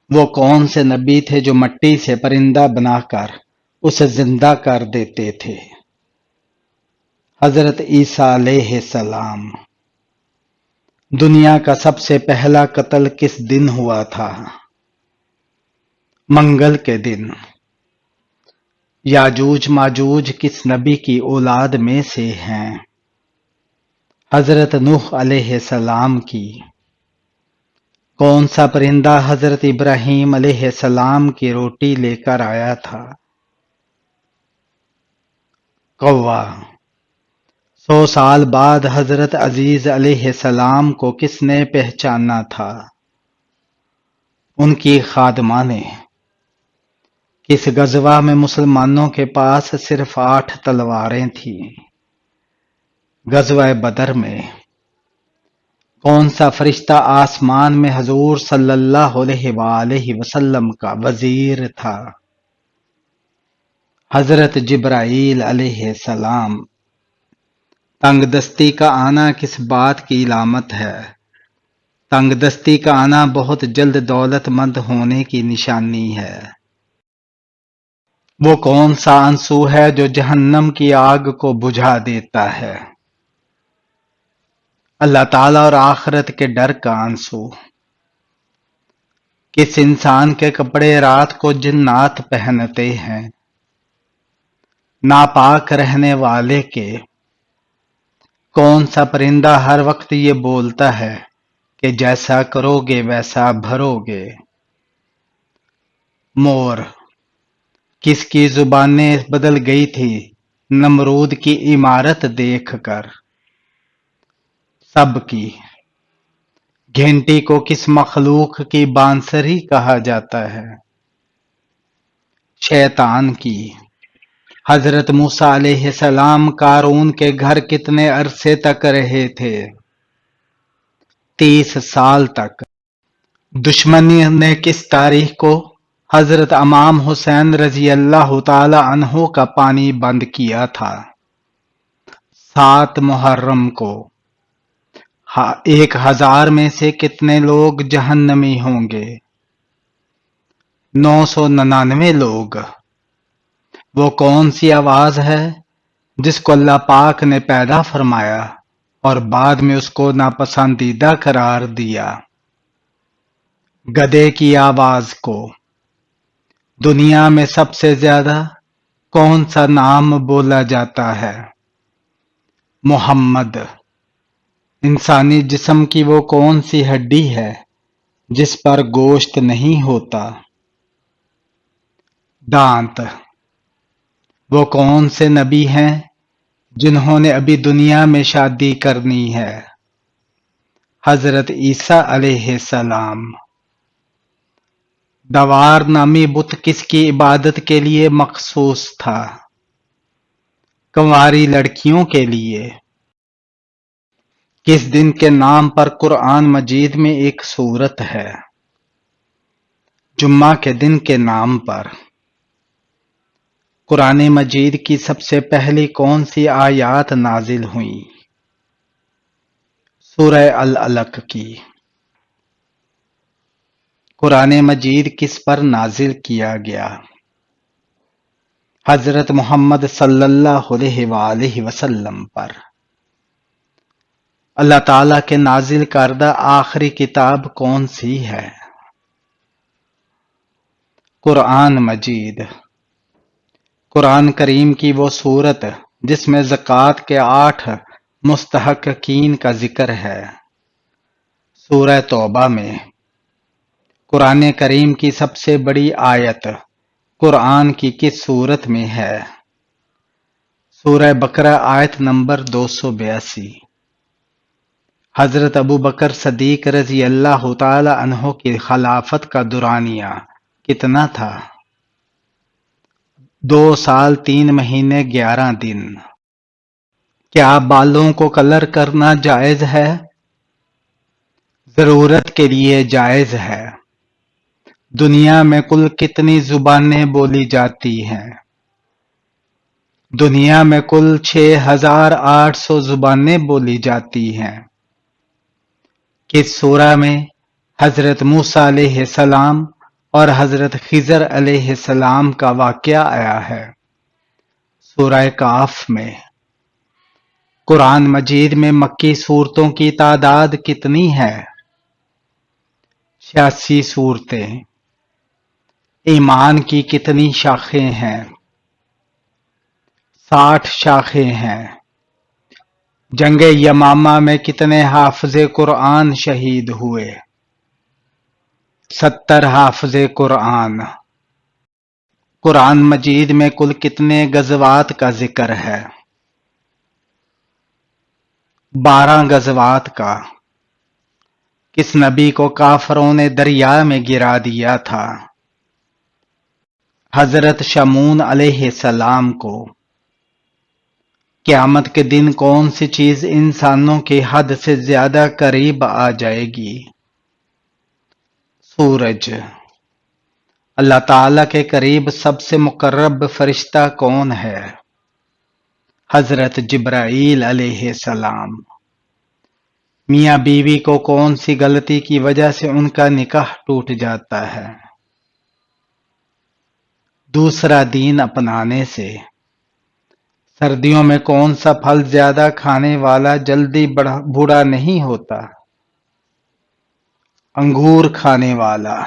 وہ کون سے نبی تھے جو مٹی سے پرندہ بنا کر اسے زندہ کر دیتے تھے؟ حضرت عیسیٰ علیہ السلام۔ دنیا کا سب سے پہلا قتل کس دن ہوا تھا؟ منگل کے دن۔ یاجوج ماجوج کس نبی کی اولاد میں سے ہیں؟ حضرت نوح علیہ السلام کی۔ کون سا پرندہ حضرت ابراہیم علیہ السلام کی روٹی لے کر آیا تھا؟ کوا۔ 100 سال بعد حضرت عزیز علیہ السلام کو کس نے پہچانا تھا؟ ان کی خادمہ نے۔ کس غزوہ میں مسلمانوں کے پاس صرف 8 تلواریں تھیں؟ غزوہ بدر میں۔ کون سا فرشتہ آسمان میں حضور صلی اللہ علیہ وآلہ وسلم کا وزیر تھا؟ حضرت جبرائیل علیہ السلام۔ تنگ دستی کا آنا کس بات کی علامت ہے؟ تنگ دستی کا آنا بہت جلد دولت مند ہونے کی نشانی ہے۔ وہ کون سا آنسو ہے جو جہنم کی آگ کو بجھا دیتا ہے؟ اللہ تعالیٰ اور آخرت کے ڈر کا آنسو۔ کس انسان کے کپڑے رات کو جنات پہنتے ہیں؟ ناپاک رہنے والے کے۔ کون سا پرندہ ہر وقت یہ بولتا ہے کہ جیسا کرو گے ویسا بھرو گے؟ مور۔ کس کی زبانیں بدل گئی تھی نمرود کی عمارت دیکھ کر؟ سب کی۔ گھنٹی کو کس مخلوق کی بانسری کہا جاتا ہے؟ شیطان کی۔ حضرت موسیٰ علیہ السلام قارون کے گھر کتنے عرصے تک رہے تھے؟ 30 سال تک۔ دشمنی نے کس تاریخ کو حضرت امام حسین رضی اللہ تعالی عنہ کا پانی بند کیا تھا؟ 7 محرم کو۔ 1000 میں سے کتنے لوگ جہنمی ہوں گے؟ 999 لوگ۔ وہ کون سی آواز ہے جس کو اللہ پاک نے پیدا فرمایا اور بعد میں اس کو ناپسندیدہ قرار دیا؟ گدھے کی آواز کو۔ دنیا میں سب سے زیادہ کون سا نام بولا جاتا ہے؟ محمد۔ انسانی جسم کی وہ کون سی ہڈی ہے جس پر گوشت نہیں ہوتا؟ دانت۔ وہ کون سے نبی ہیں جنہوں نے ابھی دنیا میں شادی کرنی ہے؟ حضرت عیسیٰ علیہ السلام۔ دوار نامی بت کس کی عبادت کے لیے مخصوص تھا؟ کنواری لڑکیوں کے لیے۔ کس دن کے نام پر قرآن مجید میں ایک سورت ہے؟ جمعہ کے دن کے نام پر۔ قرآن مجید کی سب سے پہلی کون سی آیات نازل ہوئیں؟ سورہ العلق کی۔ قرآن مجید کس پر نازل کیا گیا؟ حضرت محمد صلی اللہ علیہ وآلہ وسلم پر۔ اللہ تعالیٰ کے نازل کردہ آخری کتاب کون سی ہے؟ قرآن مجید۔ قرآن کریم کی وہ سورت جس میں زکوٰۃ کے 8 مستحقین کا ذکر ہے؟ سورہ توبہ میں۔ قرآن کریم کی سب سے بڑی آیت قرآن کی کس سورت میں ہے؟ سورہ بقرہ آیت نمبر 282۔ حضرت ابو بکر صدیق رضی اللہ تعالی عنہ کی خلافت کا دورانیہ کتنا تھا؟ 2 سال 3 مہینے 11 دن۔ کیا بالوں کو کلر کرنا جائز ہے؟ ضرورت کے لیے جائز ہے۔ دنیا میں کل کتنی زبانیں بولی جاتی ہیں؟ دنیا میں کل 6800 زبانیں بولی جاتی ہیں۔ کس سورہ میں حضرت موسیٰ علیہ السلام اور حضرت خضر علیہ السلام کا واقعہ آیا ہے سورہ کہف میں۔ قرآن مجید میں مکی صورتوں کی تعداد کتنی ہے؟ 86 صورتیں۔ ایمان کی کتنی شاخیں ہیں؟ 60 شاخیں ہیں۔ جنگ یمامہ میں کتنے حافظ قرآن شہید ہوئے؟ 70 حافظ قرآن۔ قرآن مجید میں کل کتنے غزوات کا ذکر ہے؟ 12 غزوات کا۔ کس نبی کو کافروں نے دریا میں گرا دیا تھا؟ حضرت شمعون علیہ السلام کو۔ قیامت کے دن کون سی چیز انسانوں کی حد سے زیادہ قریب آ جائے گی؟ سورج۔ اللہ تعالیٰ کے قریب سب سے مقرب فرشتہ کون ہے؟ حضرت جبرائیل علیہ السلام۔ میاں بیوی کو کون سی غلطی کی وجہ سے ان کا نکاح ٹوٹ جاتا ہے؟ دوسرا دین اپنانے سے۔ سردیوں میں کون سا پھل زیادہ کھانے والا جلدی بوڑھا نہیں ہوتا؟ انگور کھانے والا۔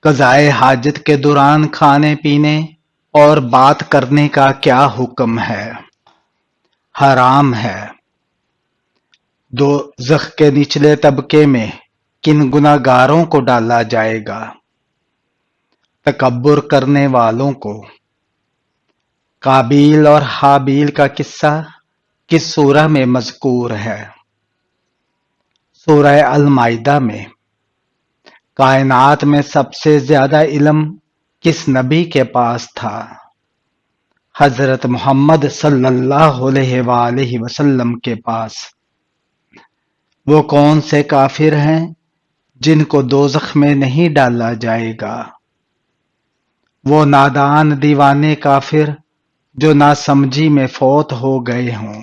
قضائے حاجت کے دوران کھانے پینے اور بات کرنے کا کیا حکم ہے؟ حرام ہے۔ دوزخ کے نچلے طبقے میں کن گناہگاروں کو ڈالا جائے گا؟ تکبر کرنے والوں کو۔ قابیل اور حابیل کا قصہ کس سورہ میں مذکور ہے؟ سورہ المائدہ میں۔ کائنات میں سب سے زیادہ علم کس نبی کے پاس تھا؟ حضرت محمد صلی اللہ علیہ وآلہ وسلم کے پاس۔ وہ کون سے کافر ہیں جن کو دوزخ میں نہیں ڈالا جائے گا؟ وہ نادان دیوانے کافر جو ناسمجھی میں فوت ہو گئے ہوں۔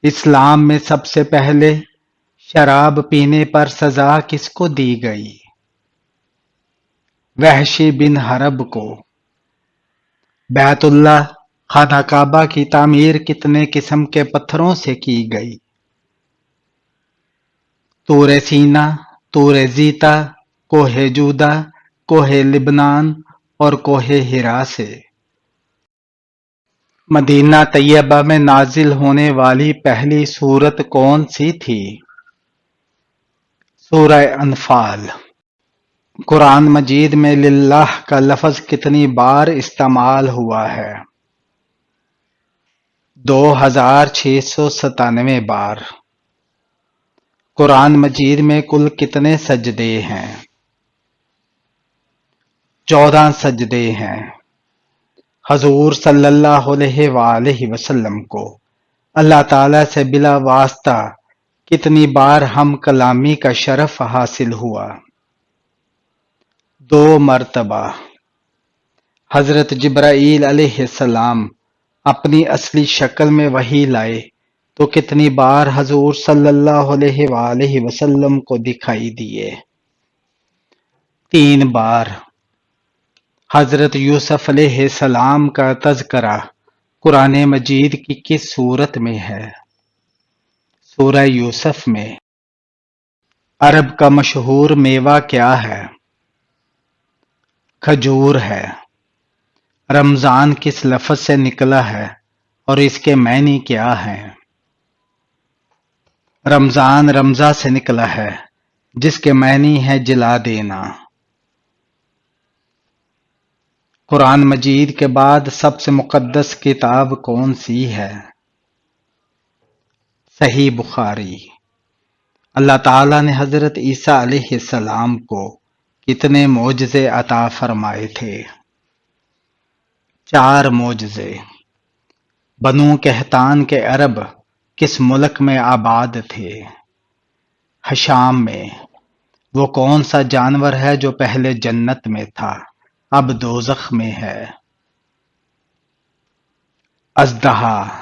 اسلام میں سب سے پہلے شراب پینے پر سزا کس کو دی گئی؟ وحشی بن حرب کو۔ بیت اللہ خانہ کعبہ کی تعمیر کتنے قسم کے پتھروں سے کی گئی؟ طور سینا، طور زیتا، کوہ جودا، کوہ لبنان اور کوہ ہرا سے۔ مدینہ طیبہ میں نازل ہونے والی پہلی سورت کون سی تھی؟ سورہ انفال۔ قرآن مجید میں للہ کا لفظ کتنی بار استعمال ہوا ہے؟ 2697 بار۔ قرآن مجید میں کل کتنے سجدے ہیں؟ 14 سجدے ہیں۔ حضور صلی اللہ علیہ وآلہ وسلم کو اللہ تعالیٰ سے بلا واسطہ کتنی بار ہم کلامی کا شرف حاصل ہوا؟ 2 مرتبہ۔ حضرت جبرائیل علیہ السلام اپنی اصلی شکل میں وحی لائے تو کتنی بار حضور صلی اللہ علیہ وآلہ وسلم کو دکھائی دیے؟ 3 بار۔ حضرت یوسف علیہ السلام کا تذکرہ قرآن مجید کی کس سورت میں ہے؟ سورہ یوسف میں۔ عرب کا مشہور میوہ کیا ہے؟ کھجور ہے۔ رمضان کس لفظ سے نکلا ہے اور اس کے معنی کیا ہیں؟ رمضان رمضہ سے نکلا ہے جس کے معنی ہے جلا دینا۔ قرآن مجید کے بعد سب سے مقدس کتاب کون سی ہے؟ صحیح بخاری۔ اللہ تعالیٰ نے حضرت عیسیٰ علیہ السلام کو کتنے معجزے عطا فرمائے تھے؟ 4 معجزے۔ بنو قحطان کے عرب کس ملک میں آباد تھے؟ حشام میں۔ وہ کون سا جانور ہے جو پہلے جنت میں تھا اب دوزخ میں ہے؟ اژدہا۔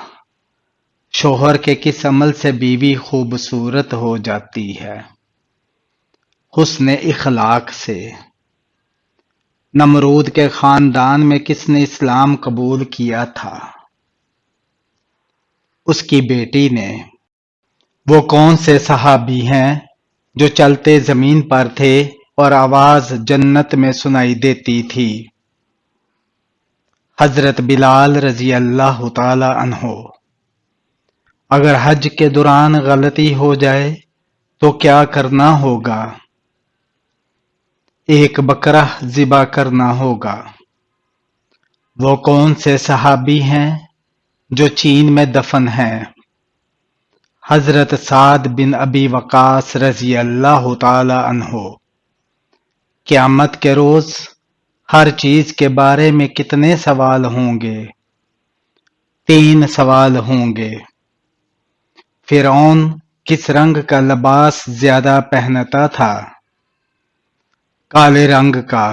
شوہر کے کس عمل سے بیوی خوبصورت ہو جاتی ہے؟ حسن اخلاق سے۔ نمرود کے خاندان میں کس نے اسلام قبول کیا تھا؟ اس کی بیٹی نے۔ وہ کون سے صحابی ہیں جو چلتے زمین پر تھے اور آواز جنت میں سنائی دیتی تھی؟ حضرت بلال رضی اللہ تعالی عنہ۔ اگر حج کے دوران غلطی ہو جائے تو کیا کرنا ہوگا؟ ایک بکرہ ذبح کرنا ہوگا۔ وہ کون سے صحابی ہیں جو چین میں دفن ہیں؟ حضرت سعد بن ابی وقاص رضی اللہ تعالی عنہ۔ قیامت کے روز ہر چیز کے بارے میں کتنے سوال ہوں گے؟ 3 سوال ہوں گے۔ فرعون کس رنگ کا لباس زیادہ پہنتا تھا؟ کالے رنگ کا۔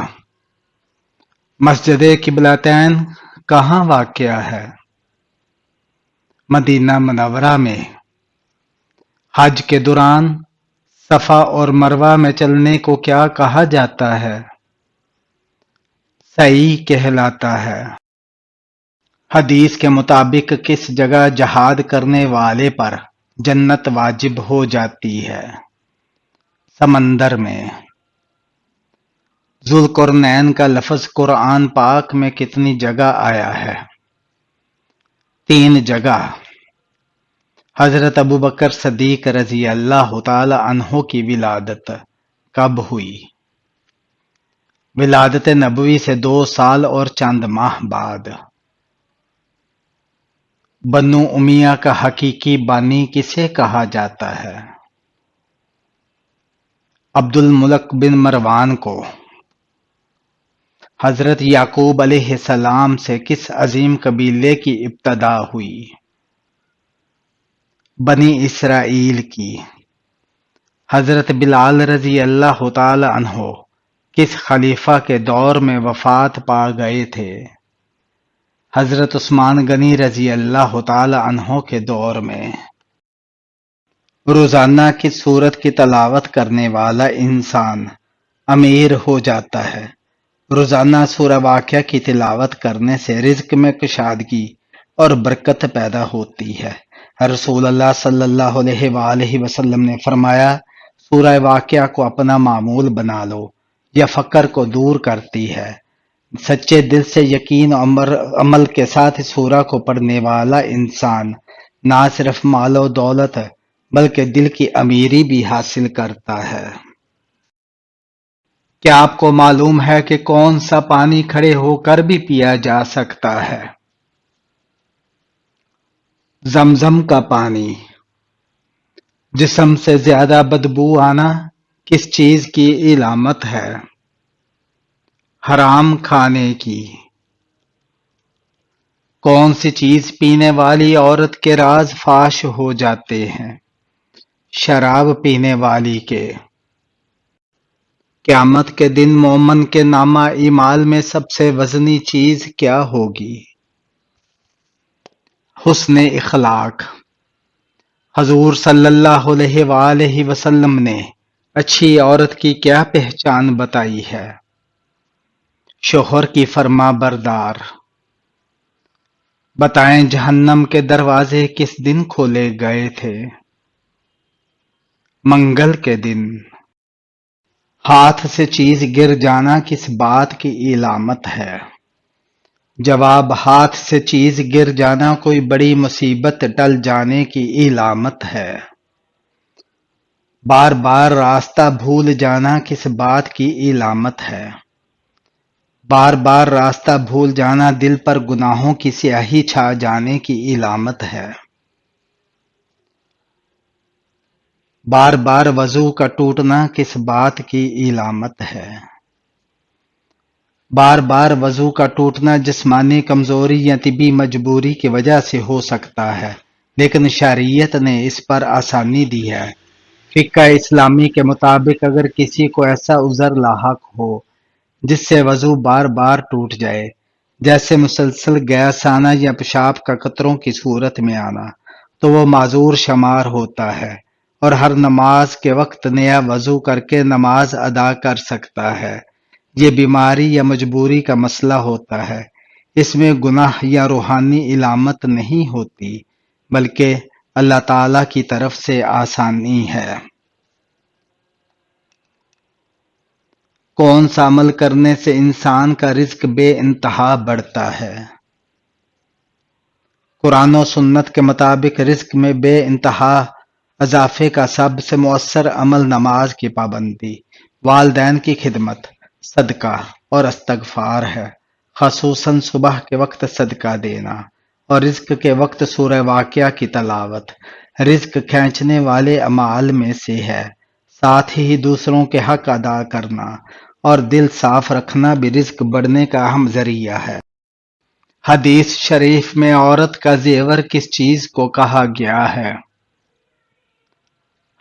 مسجد قبلتین کہاں واقع ہے؟ مدینہ منورہ میں۔ حج کے دوران صفا اور مروہ میں چلنے کو کیا کہا جاتا ہے؟ سعی کہلاتا ہے۔ حدیث کے مطابق کس جگہ جہاد کرنے والے پر جنت واجب ہو جاتی ہے؟ سمندر میں۔ ذوالقرنین کا لفظ قرآن پاک میں کتنی جگہ آیا ہے؟ 3 جگہ۔ حضرت ابوبکر صدیق رضی اللہ تعالی عنہ کی ولادت کب ہوئی؟ ولادت نبوی سے 2 سال اور چند ماہ بعد۔ بنو امیہ کا حقیقی بانی کسے کہا جاتا ہے؟ عبد الملک بن مروان کو۔ حضرت یعقوب علیہ السلام سے کس عظیم قبیلے کی ابتدا ہوئی؟ بنی اسرائیل کی۔ حضرت بلال رضی اللہ تعالی عنہ کس خلیفہ کے دور میں وفات پا گئے تھے؟ حضرت عثمان غنی رضی اللہ تعالی عنہ کے دور میں۔ روزانہ کس سورت کی تلاوت کرنے والا انسان امیر ہو جاتا ہے؟ روزانہ سورہ واقعہ کی تلاوت کرنے سے رزق میں کشادگی اور برکت پیدا ہوتی ہے۔ رسول اللہ صلی اللہ علیہ وآلہ وسلم نے فرمایا، سورہ واقعہ کو اپنا معمول بنا لو، یہ فقر کو دور کرتی ہے۔ سچے دل سے یقین اور عمل کے ساتھ اس سورہ کو پڑھنے والا انسان نہ صرف مال و دولت بلکہ دل کی امیری بھی حاصل کرتا ہے۔ کیا آپ کو معلوم ہے کہ کون سا پانی کھڑے ہو کر بھی پیا جا سکتا ہے؟ زمزم کا پانی۔ جسم سے زیادہ بدبو آنا کس چیز کی علامت ہے؟ حرام کھانے کی۔ کون سی چیز پینے والی عورت کے راز فاش ہو جاتے ہیں؟ شراب پینے والی کے۔ قیامت کے دن مومن کے نامہ اعمال میں سب سے وزنی چیز کیا ہوگی؟ حسن اخلاق۔ حضور صلی اللہ علیہ وآلہ وسلم نے اچھی عورت کی کیا پہچان بتائی ہے؟ شوہر کی فرما بردار۔ بتائیں جہنم کے دروازے کس دن کھولے گئے تھے؟ منگل کے دن۔ ہاتھ سے چیز گر جانا کس بات کی علامت ہے؟ جواب، ہاتھ سے چیز گر جانا کوئی بڑی مصیبت ٹل جانے کی علامت ہے۔ بار بار راستہ بھول جانا کس بات کی علامت ہے؟ بار بار راستہ بھول جانا دل پر گناہوں کی سیاہی چھا جانے کی علامت ہے۔ بار بار وضو کا ٹوٹنا کس بات کی علامت ہے؟ بار بار وضو کا ٹوٹنا جسمانی کمزوری یا طبی مجبوری کی وجہ سے ہو سکتا ہے، لیکن شریعت نے اس پر آسانی دی ہے۔ فقہ اسلامی کے مطابق اگر کسی کو ایسا عذر لاحق ہو جس سے وضو بار بار ٹوٹ جائے، جیسے مسلسل گیس آنا یا پیشاب کا قطروں کی صورت میں آنا، تو وہ معذور شمار ہوتا ہے اور ہر نماز کے وقت نیا وضو کر کے نماز ادا کر سکتا ہے۔ یہ بیماری یا مجبوری کا مسئلہ ہوتا ہے، اس میں گناہ یا روحانی علامت نہیں ہوتی، بلکہ اللہ تعالی کی طرف سے آسانی ہے۔ کون سا عمل کرنے سے انسان کا رزق بے انتہا بڑھتا ہے؟ قرآن و سنت کے مطابق رزق میں بے انتہا اضافے کا سب سے مؤثر عمل نماز کی پابندی، والدین کی خدمت، صدقہ اور استغفار ہے، خصوصاً صبح کے وقت صدقہ دینا اور رزق کے وقت سورہ واقعہ کی تلاوت رزق کھینچنے والے اعمال میں سے ہے۔ ساتھ ہی دوسروں کے حق ادا کرنا اور دل صاف رکھنا بھی رزق بڑھنے کا اہم ذریعہ ہے۔ حدیث شریف میں عورت کا زیور کس چیز کو کہا گیا ہے؟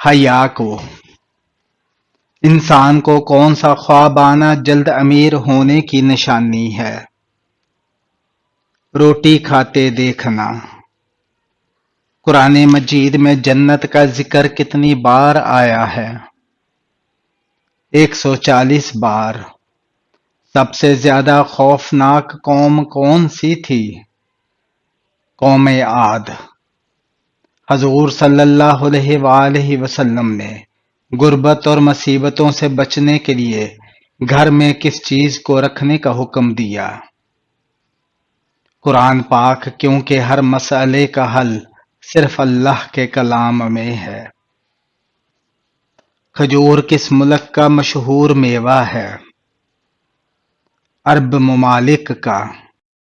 حیا کو۔ انسان کو کون سا خواب آنا جلد امیر ہونے کی نشانی ہے؟ روٹی کھاتے دیکھنا۔ قرآن مجید میں جنت کا ذکر کتنی بار آیا ہے؟ 140 بار۔ سب سے زیادہ خوفناک قوم کون سی تھی؟ قوم عاد۔ حضور صلی اللہ علیہ وآلہ وسلم نے غربت اور مصیبتوں سے بچنے کے لیے گھر میں کس چیز کو رکھنے کا حکم دیا؟ قرآن پاک، کیونکہ ہر مسئلے کا حل صرف اللہ کے کلام میں ہے۔ کھجور کس ملک کا مشہور میوہ ہے؟ عرب ممالک کا۔